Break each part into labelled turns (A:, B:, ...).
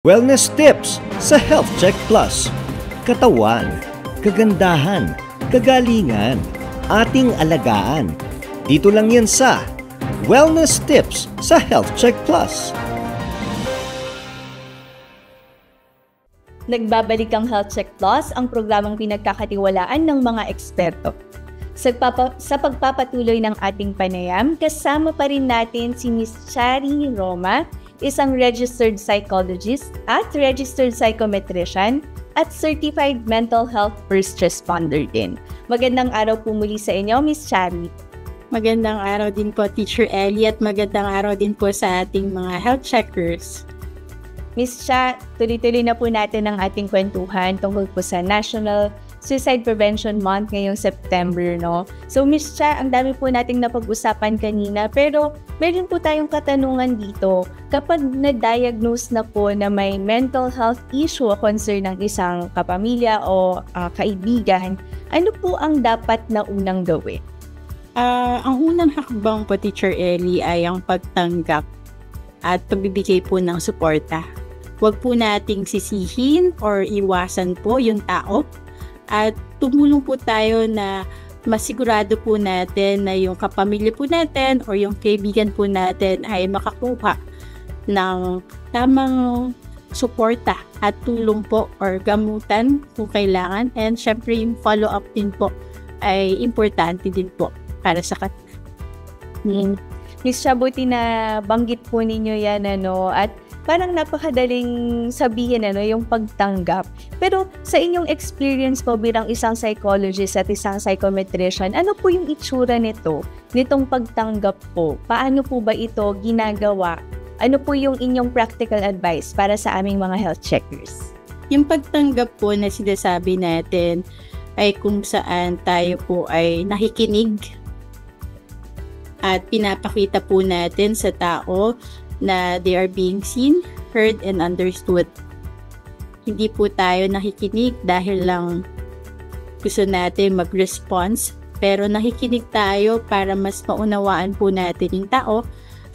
A: Wellness tips sa Health Check Plus. Katawan, kagandahan, kagalingan, ating alagaan. Dito lang yan sa Wellness tips sa Health Check Plus.
B: Nagbabalik ang Health Check Plus, ang programang pinagkakatiwalaan ng mga eksperto. Sa pagpapatuloy ng ating panayam, kasama pa rin natin si Ms. Chari Roma, isang registered psychologist at registered psychometrician at certified mental health first responder din. Magandang araw po muli sa inyo, Ms. Chari.
C: Magandang araw din po, Teacher Ellie, at magandang araw din po sa ating mga health checkers.
B: Ms. Cha, tuloy-tuloy na po natin ang ating kwentuhan tungkol po sa National Suicide Prevention Month ngayong September, no? So, Ms. Cha, ang dami po nating napag-usapan kanina, pero meron po tayong katanungan dito. Kapag na-diagnose na po na may mental health issue o concern ng isang kapamilya o kaibigan, ano po ang dapat na unang gawin?
C: Ang unang hakbang po, Teacher Ellie, ay ang pagtanggap at pagbibigay po ng suporta. Huwag po nating sisihin or iwasan po yung tao at tumulong po tayo na masigurado po natin na yung kapamilya po natin o yung kaibigan po natin ay makakuha ng tamang suporta at tulong po or gamutan kung kailangan. And syempre yung follow-up din po ay importante din po para sa kanila.
B: Ms. Chabuti, na banggit po ninyo yan, at parang napakadaling sabihin, yung pagtanggap. Pero sa inyong experience po bilang isang psychologist at isang psychometrician, ano po yung itsura nitong pagtanggap po? Paano po ba ito ginagawa? Ano po yung inyong practical advice para sa aming mga health checkers?
C: Yung pagtanggap po na sinasabi natin ay kung saan tayo po ay nakikinig at pinapakita po natin sa tao na they are being seen, heard, and understood. Hindi po tayo nakikinig dahil lang gusto natin mag-response, pero nakikinig tayo para mas maunawaan po natin yung tao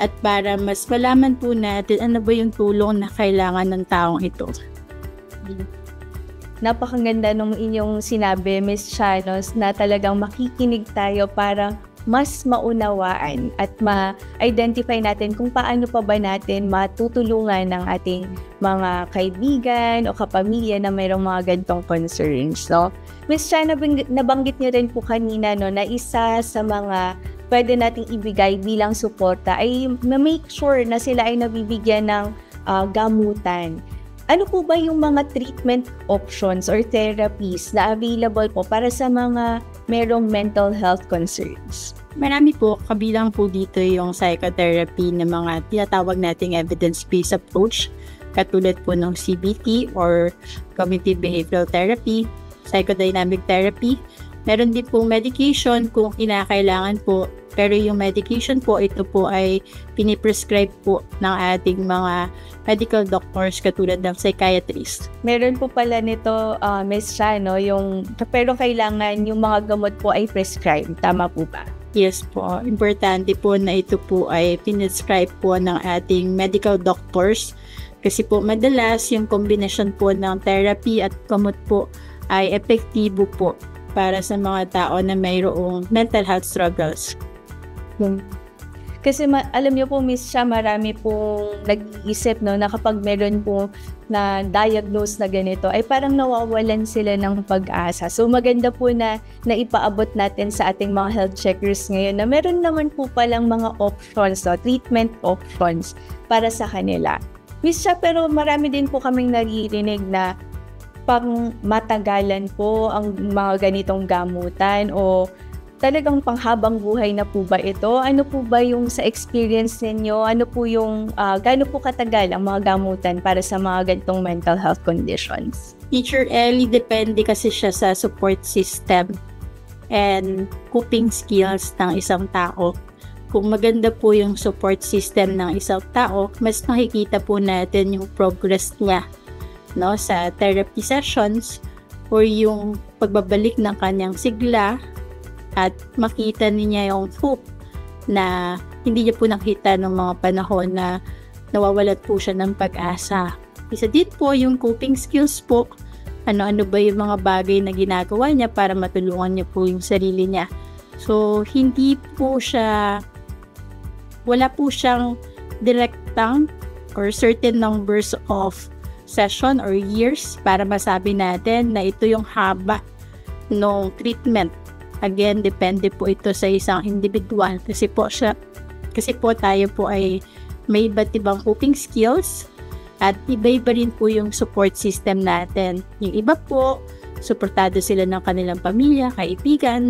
C: at para mas malaman po natin ano ba yung tulong na kailangan ng taong ito.
B: Napakaganda nung inyong sinabi, Ms. Chanos, na talagang makikinig tayo para mas maunawaan at ma-identify natin kung paano pa ba natin matutulungan ng ating mga kaibigan o kapamilya na mayroong mga ganitong concerns. So, Ms. Cha, nabanggit niyo rin po kanina na isa sa mga pwede nating ibigay bilang suporta ay ma-make sure na sila ay nabibigyan ng gamutan. Ano po ba yung mga treatment options or therapies na available po para sa mga merong mental health concerns?
C: Marami po, kabilang po dito yung psychotherapy na mga tinatawag nating evidence-based approach, katulad po ng CBT or cognitive behavioral therapy, psychodynamic therapy. Meron din po medication kung kinakailangan po, pero yung medication po, ito po ay piniprescribe po ng ating mga medical doctors katulad ng psychiatrist.
B: Meron po pala nito, Ms. Cha, pero kailangan yung mga gamot po ay prescribe. Tama po ba?
C: Yes po. Importante po na ito po ay pinescribe po ng ating medical doctors kasi po madalas yung kombinasyon po ng therapy at gamot po ay epektibo po para sa mga tao na mayroong mental health struggles.
B: Kasi alam niyo po, Ms. Cha, marami pong nag-iisip na kapag meron po na diagnose na ganito, ay parang nawawalan sila ng pag-asa. So maganda po na ipaabot natin sa ating mga health checkers ngayon na meron naman po palang mga options, treatment options para sa kanila. Ms. Cha, pero marami din po kaming naririnig na pang matagalan po ang mga ganitong gamutan o talagang panghabang buhay na po ba ito? Ano po ba yung sa experience ninyo? Ano po yung, gaano po katagal ang mga gamutan para sa mga ganitong mental health conditions?
C: Teacher Ellie, depende kasi siya sa support system and coping skills ng isang tao. Kung maganda po yung support system ng isang tao, mas nakikita po natin yung progress niya sa therapy sessions or yung pagbabalik ng kanyang sigla at makita niya yung hope na hindi niya po nakita ng mga panahon na nawawalan po siya ng pag-asa. Isa din po yung coping skills po. Ano-ano ba yung mga bagay na ginagawa niya para matulungan niya po yung sarili niya. So, wala po siyang direktang or certain numbers of session or years para masabi natin na ito yung haba ng treatment. Again, depende po ito sa isang individual kasi po tayo po ay may iba't ibang coping skills at iba-iba rin po yung support system natin. Yung iba po, suportado sila ng kanilang pamilya, kaibigan,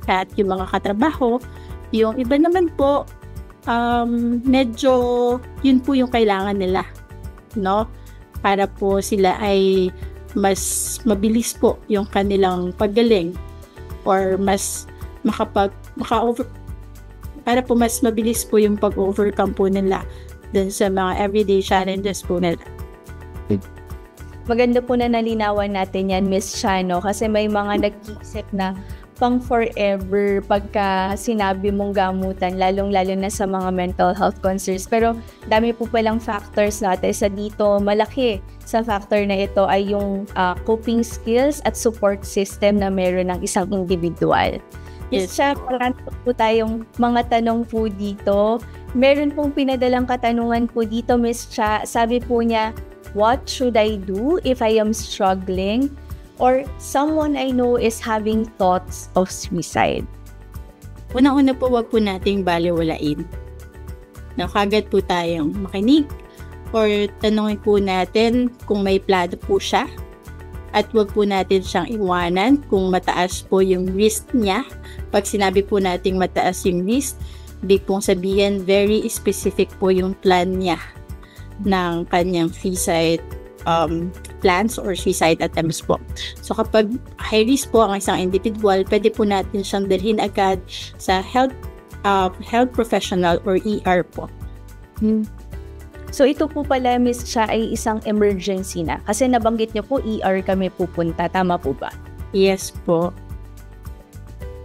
C: at yung mga katrabaho. Yung iba naman po, medyo yun po yung kailangan nila, no? Para po sila ay mas mabilis po yung kanilang paggaling or mas para po mas mabilis po yung pag-overcome po nila dun sa mga everyday challenges po nila.
B: Maganda po na nalinawan natin yan, Miss Shano, kasi may mga nag-iisip na pang forever pagka sinabi mong gamutan, lalong-lalo na sa mga mental health concerns. Pero dami po palang factors natin sa dito. Malaki sa factor na ito ay yung coping skills at support system na meron ng isang individual. Yes. Siya, marami po tayong mga tanong po dito. Meron pong pinadalang katanungan po dito, Miss Cha. Sabi po niya, what should I do if I am struggling or someone I know is having thoughts of suicide?
C: Unang-una po, wag po nating baliwalain. Kagad po tayong makinig or tanongin po natin kung may plano po siya at wag po natin siyang iwanan kung mataas po yung risk niya. Pag sinabi po nating mataas yung risk, ibig pong sabihin very specific po yung plan niya ng kanyang suicide plans or suicide attempts po. So kapag high risk po ang isang individual, pwede po natin siyang dalhin agad sa health professional or ER po.
B: So ito po pala, Miss Cha, ay isang emergency na. Kasi nabanggit niyo po ER kami pupunta. Tama po ba?
C: Yes po.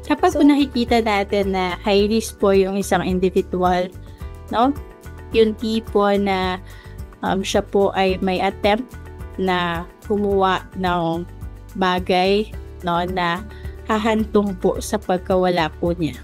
C: Kapag po nakikita natin na high risk po yung isang individual, no? Yung tipo na siya po ay may attempt na gumawa ng bagay, no, na hahantong po sa pagkawala po niya.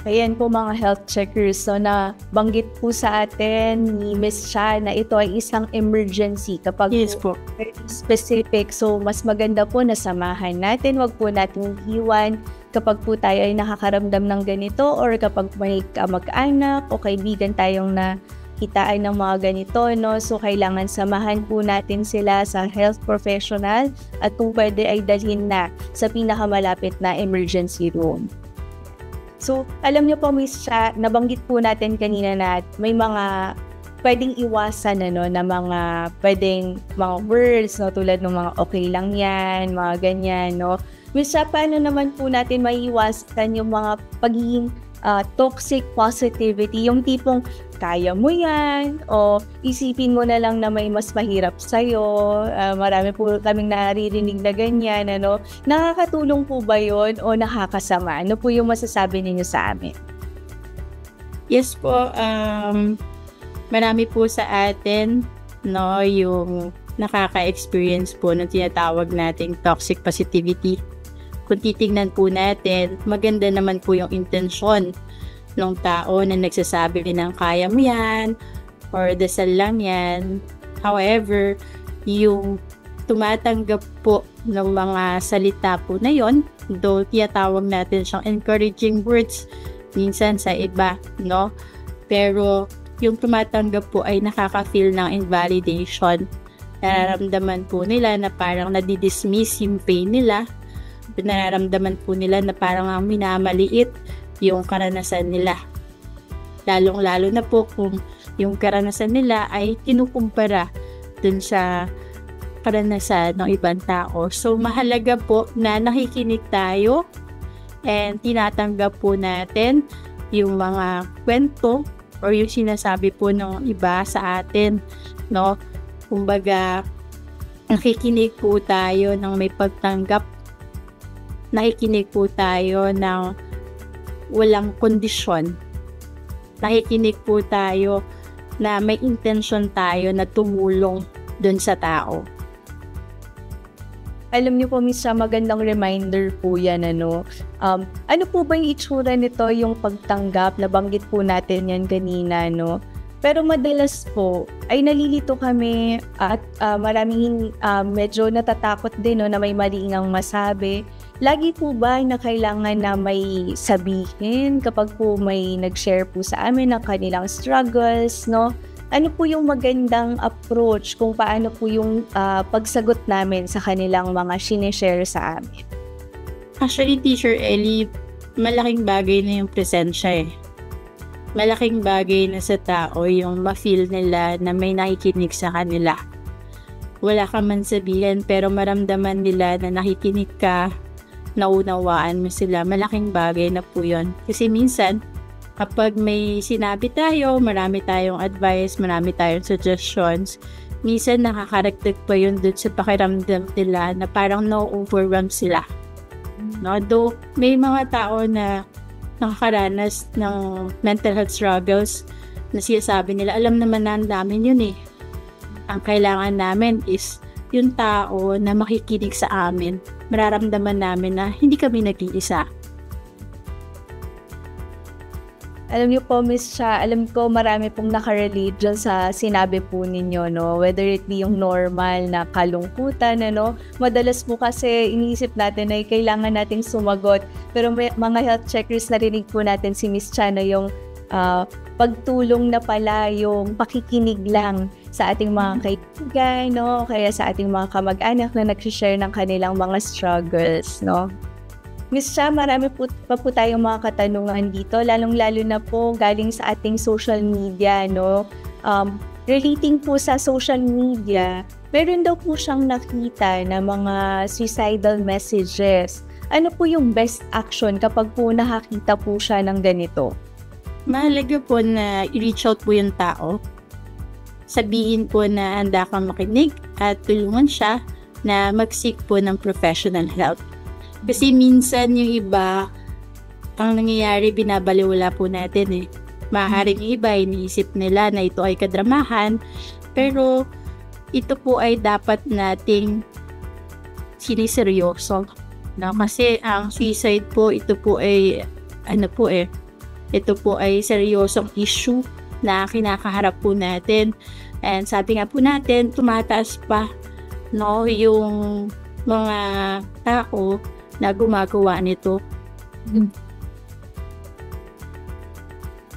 B: Ayan po mga health checkers. So nabanggit po sa atin ni Miss Cha na ito ay isang emergency kapag
C: yes po
B: very specific. So mas maganda po na samahan natin. Wag po natin iwan kapag po tayo ay nakakaramdam ng ganito or kapag may kamag-anak o kaibigan tayong nakitaan ng mga ganito, no? So kailangan samahan po natin sila sa health professional at kung pwede ay dalhin na sa pinakamalapit na emergency room. So, alam niyo po, Miss Cha, nabanggit po natin kanina na may mga pwedeng iwasan na mga pwedeng mga words, no, tulad ng mga okay lang yan, mga ganyan, no. Miss Cha, paano naman po natin maiiwasan yung mga pagiging toxic positivity, yung tipong kaya mo yan o isipin mo na lang na may mas mahirap sa'yo. Marami po kaming naririnig na ganyan. Nakakatulong po ba yun o nakakasama? Ano po yung masasabi ninyo sa amin?
C: Yes po. Marami po sa atin, no, yung nakaka-experience po ng tinatawag nating toxic positivity. Kung titignan po natin, maganda naman po yung intensyon ng tao na nagsasabi ng kaya mo yan or dasal lang yan. However, yung tumatanggap po ng mga salita po na yon, though tinatawag natin siyang encouraging words minsan sa iba, no? Pero yung tumatanggap po ay nakaka-feel ng invalidation. Nararamdaman po nila na parang nadidismiss yung pain nila. Nararamdaman po nila na parang minamaliit yung karanasan nila. Lalong-lalo na po kung yung karanasan nila ay kinukumpara dun sa karanasan ng ibang tao. So, mahalaga po na nakikinig tayo and tinatanggap po natin yung mga kwento or yung sinasabi po ng iba sa atin, no? Kumbaga, nakikinig po tayo ng may pagtanggap. Nakikinig po tayo ng walang kondisyon. Nakikinig po tayo na may intention tayo na tumulong dun sa tao.
B: Alam niyo po, Miss Cha, magandang reminder po yan, ano. Ano po ba yung itsura nito, yung pagtanggap? Nabanggit po natin yan kanina, no? Pero madalas po, ay nalilito kami at maraming medyo natatakot din, no, na may mali ngang masabi. Lagi po ba na kailangan na may sabihin kapag po may nag-share po sa amin ng kanilang struggles, no? Ano po yung magandang approach kung paano po yung pagsagot namin sa kanilang mga sinishare sa amin?
C: Actually, Teacher Ellie, malaking bagay na yung presensya eh. Malaking bagay na sa tao yung ma-feel nila na may nakikinig sa kanila. Wala ka man sabihin pero maramdaman nila na nakikinig ka, naunawaan mo sila. Malaking bagay na po yun. Kasi minsan, kapag may sinabi tayo, marami tayong advice, marami tayong suggestions, minsan nakakaragdag pa yun dun sa pakiramdam nila na parang na-overwhelm sila. No? Though may mga tao na nakakaranas ng mental health struggles na sinasabi nila, alam naman namin yun eh. Ang kailangan namin is yung tao na makikinig sa amin. Mararamdaman namin na hindi kami nag-iisa.
B: Alam niyo po, Miss Cha, alam ko marami pong nakarelate dyan sa sinabi po ninyo, no? Whether it be yung normal na kalungkutan, ano? Madalas po kasi iniisip natin ay kailangan nating sumagot. Pero may, mga health checkers, narinig po natin si Miss Cha na yung pagtulong na pala, yung pakikinig lang sa ating mga kaibigan, no? Kaya sa ating mga kamag-anak na nag-share ng kanilang mga struggles, no? Miss Cha, marami pa po tayong mga katanungan dito, lalong-lalo na po galing sa ating social media, no? Relating po sa social media, meron daw po siyang nakita na mga suicidal messages. Ano po yung best action kapag po nakakita po siya ng ganito?
C: Mahalaga po na i-reach out po yung tao. Sabihin po na handa kang makinig at tulungan siya na mag-seek po ng professional help. Kasi minsan yung iba, ang nangyayari, binabaliwala po natin eh. Maaaring yung iba, iniisip nila na ito ay kadramahan, pero ito po ay dapat nating siniseryoso. No? Kasi ang suicide po, ito po ay, ito po ay seryosong issue na kinakaharap po natin. And sabi nga po natin, tumataas pa, no, yung mga tao na gumagawa nito.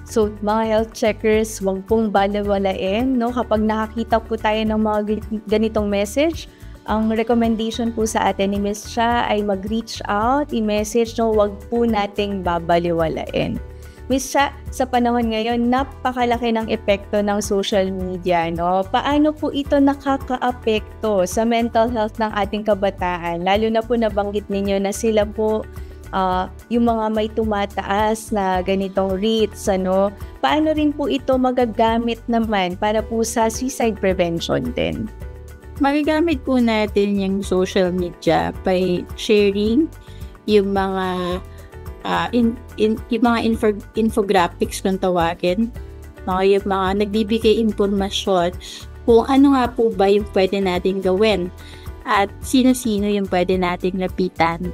B: So, mga health checkers, huwag pong balewalain, no? Kapag nakakita po tayo ng mga ganitong message, ang recommendation po sa atin ni Miss Cha ay mag-reach out, i-message, no? Huwag po nating babaliwalain. Miss Cha, sa panahon ngayon, napakalaki ng epekto ng social media, no? Paano po ito nakaka-apekto sa mental health ng ating kabataan? Lalo na po nabanggit ninyo na sila po yung mga may tumataas na ganitong rates, ano? Paano rin po ito magagamit naman para po sa suicide prevention din?
C: Magagamit po natin yung social media by sharing yung mga yung mga infographics kung tawagin, no? Yung mga nagbibigay impormasyon kung ano nga po ba yung pwede natin gawin at sino-sino yung pwede nating lapitan.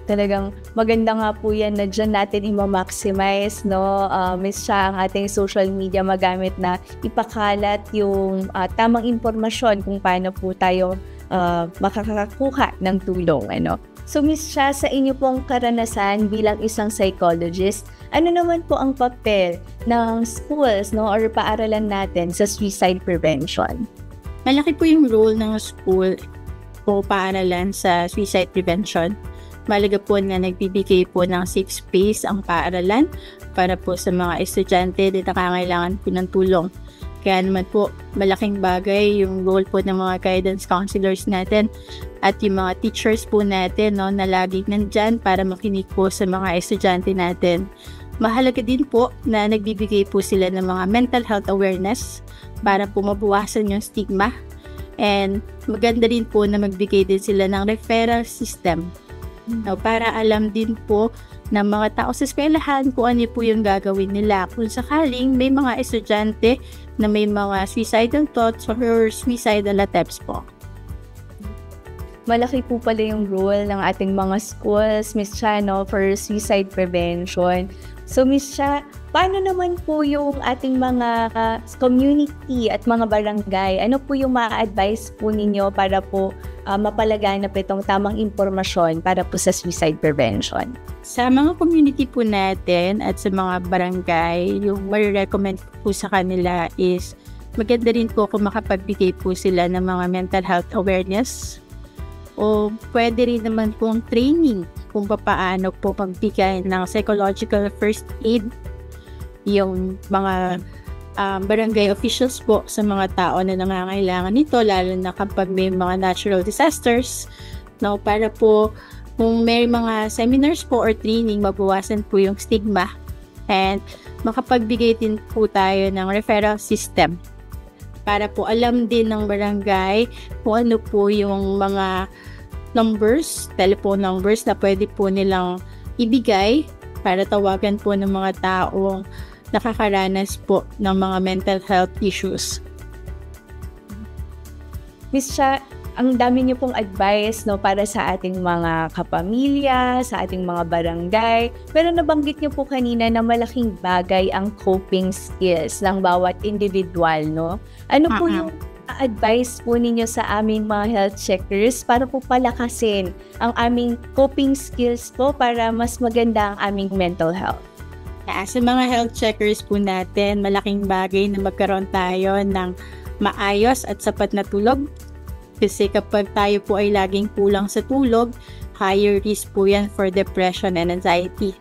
B: Talagang maganda nga po yan na dyan natin i-maximize, no? Miss Cha, ang ating social media magamit na ipakalat yung tamang impormasyon kung paano po tayo makakakuha ng tulong, ano? So, Miss Cha, sa inyo pong karanasan bilang isang psychologist, ano naman po ang papel ng schools, no, or paaralan natin sa suicide prevention?
C: Malaki po yung role ng school o paaralan sa suicide prevention. Malaga po na nagbibigay po ng safe space ang paaralan para po sa mga estudyante na nakangailangan po ng tulong. Kaya naman po, malaking bagay yung role po ng mga guidance counselors natin at yung mga teachers po natin, no, na laging nandyan para makinig po sa mga estudyante natin. Mahalaga din po na nagbibigay po sila ng mga mental health awareness para po mabawasan yung stigma. And maganda din po na magbigay din sila ng referral system No, para alam din po ng mga tao sa eskwelahan kung ano po yung gagawin nila. Kung sakaling may mga estudyante na may mga suicidal thoughts or suicidal attempts po.
B: Malaki po pala yung role ng ating mga schools, Miss Cha, no, for suicide prevention. So, Miss Cha, paano naman po yung ating mga community at mga barangay? Ano po yung ma-advise po ninyo para po mapalaganap itong tamang impormasyon para po sa suicide prevention?
C: Sa mga community po natin at sa mga barangay, yung marirecommend po sa kanila is maganda rin po kung makapagbigay po sila ng mga mental health awareness o pwede rin naman pong training kung paano po magbigay ng psychological first aid yung mga barangay officials po sa mga tao na nangangailangan nito, lalo na kapag may mga natural disasters, no, para po kung may mga seminars po or training, mabawasan po yung stigma and makapagbigay din po tayo ng referral system para po alam din ng barangay kung ano po yung mga numbers, telephone numbers na pwede po nilang ibigay para tawagan po ng mga taong nakakaranas po ng mga mental health issues.
B: Miss Cha, ang dami niyo pong advice, no, para sa ating mga kapamilya, sa ating mga barangay. Pero nabanggit niyo po kanina na malaking bagay ang coping skills ng bawat individual, no? Ano po yung advice po ninyo sa aming mga health checkers para po palakasin ang aming coping skills po para mas maganda ang aming mental health?
C: Sa mga health checkers po natin, malaking bagay na magkaroon tayo ng maayos at sapat na tulog. Kasi kapag tayo po ay laging kulang sa tulog, higher risk po yan for depression and anxiety.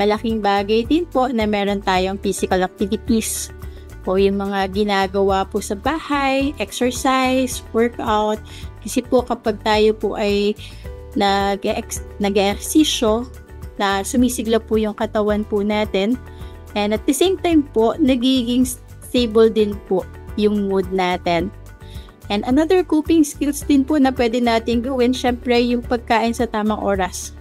C: Malaking bagay din po na meron tayong physical activities o yung mga ginagawa po sa bahay, exercise, workout. Kasi po kapag tayo po ay nag-ehersisyo, na sumisigla po yung katawan po natin, and at the same time po, nagiging stable din po yung mood natin. And another coping skills din po na pwede natin gawin, syempre yung pagkain sa tamang oras.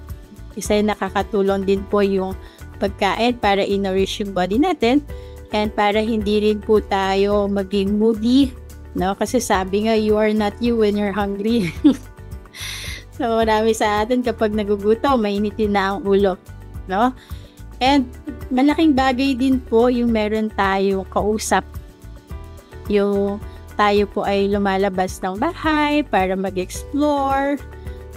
C: Kasi nakakatulong din po yung pagkain para i-nourish yung body natin and para hindi rin po tayo maging moody, no? Kasi sabi nga, you are not you when you're hungry. So, marami sa atin kapag nagugutom, mainitin na ang ulo, no? And malaking bagay din po yung meron tayong kausap. Yung tayo po ay lumalabas ng bahay para mag-explore,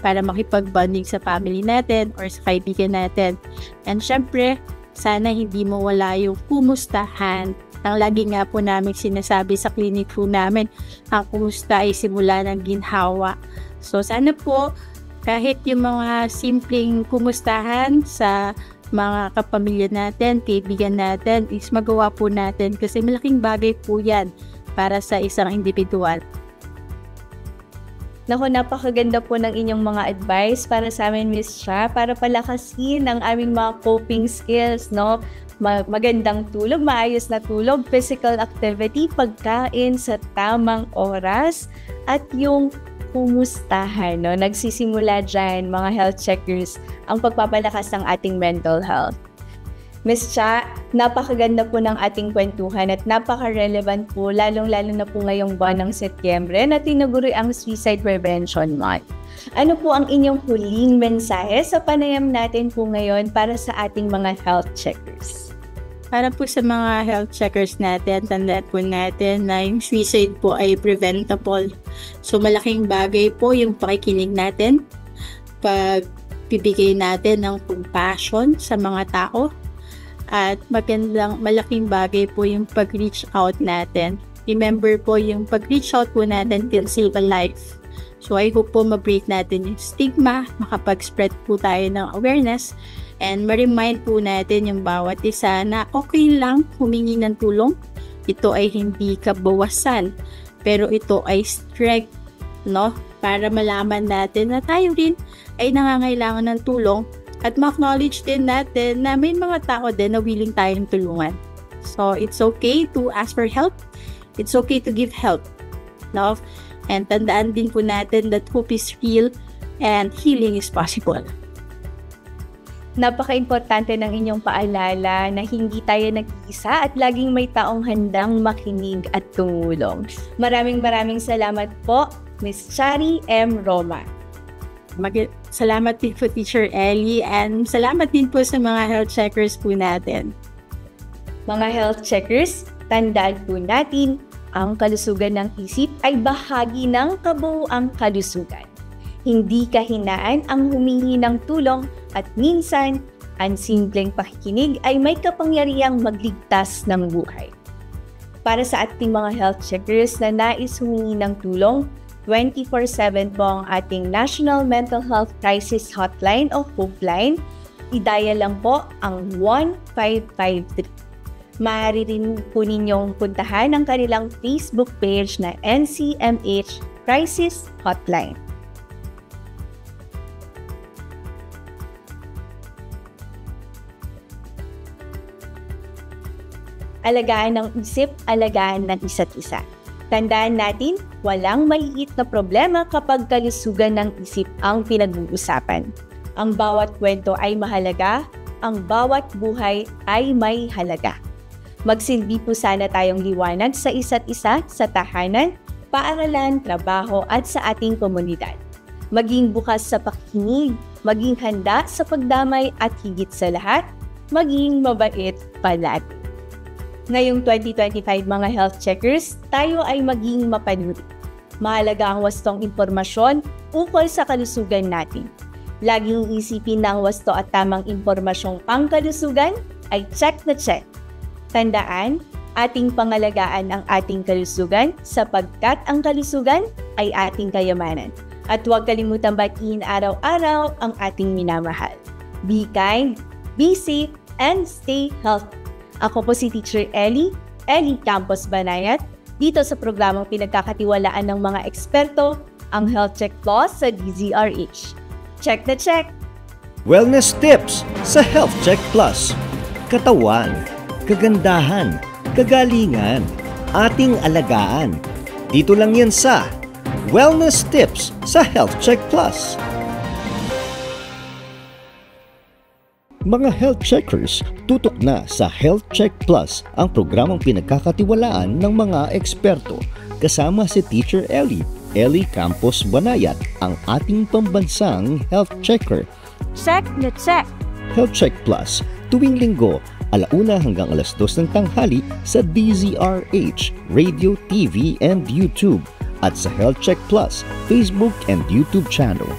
C: para makipag-bonding sa family natin or sa kaibigan natin. And syempre, sana hindi mawala yung kumustahan. Ang lagi nga po namin sinasabi sa clinic po namin, ang kumusta ay simula ng ginhawa. So, sana po, kahit yung mga simpleng kumustahan sa mga kapamilya natin, kaibigan natin, is magawa po natin kasi malaking bagay po yan para sa isang individual.
B: Naku, napakaganda po ng inyong mga advice para sa amin, Miss Cha, para palakasin ang aming mga coping skills, no? Magandang tulog, maayos na tulog, physical activity, pagkain sa tamang oras, at yung kumustahan, no? Nagsisimula dyan, mga health checkers, ang pagpapalakas ng ating mental health. Miss Cha, napakaganda po ng ating kwentuhan at napaka-relevant po, lalong-lalo na po ngayong buwan ng Setyembre na tinaguri ang Suicide Prevention Month. Ano po ang inyong huling mensahe sa panayam natin po ngayon para sa ating mga health checkers?
C: Para po sa mga health checkers natin, tandaan po natin na yung suicide po ay preventable. So malaking bagay po yung pakikinig natin, pagbibigay natin ng compassion sa mga tao, at malaking bagay po yung pag-reach out natin. Remember po yung pag-reach out po natin can save a life. So I hope po ma-break natin yung stigma, makapag-spread po tayo ng awareness, and ma-remind po natin yung bawat isa na okay lang humingi ng tulong. Ito ay hindi kabawasan, pero ito ay strength, no? Para malaman natin na tayo rin ay nangangailangan ng tulong at ma-acknowledge din natin na may mga tao din na willing tayong tulungan. So, it's okay to ask for help. It's okay to give help, no? And tandaan din po natin that hope is real and healing is possible.
B: Napaka-importante ng inyong paalala na hindi tayo nag-iisa at laging may taong handang makinig at tumulong. Maraming salamat po, Ms. Chari M. Roma.
C: Salamat din po, Teacher Ellie, and salamat din po sa mga health checkers po natin.
B: Mga health checkers, tandaan po natin, ang kalusugan ng isip ay bahagi ng kabuuang kalusugan. Hindi kahinaan ang humingi ng tulong at minsan, ang simpleng pakikinig ay may kapangyarihang magligtas ng buhay. Para sa ating mga health checkers na nais humingi ng tulong, 24/7 po ang ating National Mental Health Crisis Hotline o Hopeline. I-dial lang po ang 1553. Maaari rin po ninyong puntahan ang kanilang Facebook page na NCMH Crisis Hotline. Alagaan ng isip, alagaan ng isa't isa. Tandaan natin, walang maiit na problema kapag kalusugan ng isip ang pinag-uusapan. Ang bawat kwento ay mahalaga, ang bawat buhay ay may halaga. Magsilbi po sana tayong liwanag sa isa't isa sa tahanan, paaralan, trabaho at sa ating komunidad. Maging bukas sa pakikinig, maging handa sa pagdamay at higit sa lahat, maging mabait palagi. Ngayong 2025 mga health checkers, tayo ay maging mapanuri. Mahalaga ang wastong impormasyon ukol sa kalusugan natin. Laging isipin na ang wasto at tamang impormasyong pangkalusugan ay check na check. Tandaan, ating pangalagaan ang ating kalusugan sapagkat ang kalusugan ay ating kayamanan. At huwag kalimutang batiin araw-araw ang ating minamahal. Be kind, be safe, and stay healthy. Ako po si Teacher Ellie Campos Banayat, dito sa programang pinagkakatiwalaan ng mga eksperto, ang Health Check Plus sa DZRH. Check na check!
A: Wellness tips sa Health Check Plus. Katawan, kagandahan, kagalingan, ating alagaan. Dito lang yan sa Wellness tips sa Health Check Plus. Mga health checkers, tutok na sa Health Check Plus ang programang pinagkakatiwalaan ng mga eksperto. Kasama si Teacher Ellie Campos Banayat, ang ating pambansang health checker.
B: Check na check!
A: Health Check Plus, tuwing linggo, 1:00 hanggang 2:00 ng tanghali sa DZRH, Radio, TV, and YouTube. At sa Health Check Plus, Facebook and YouTube channel.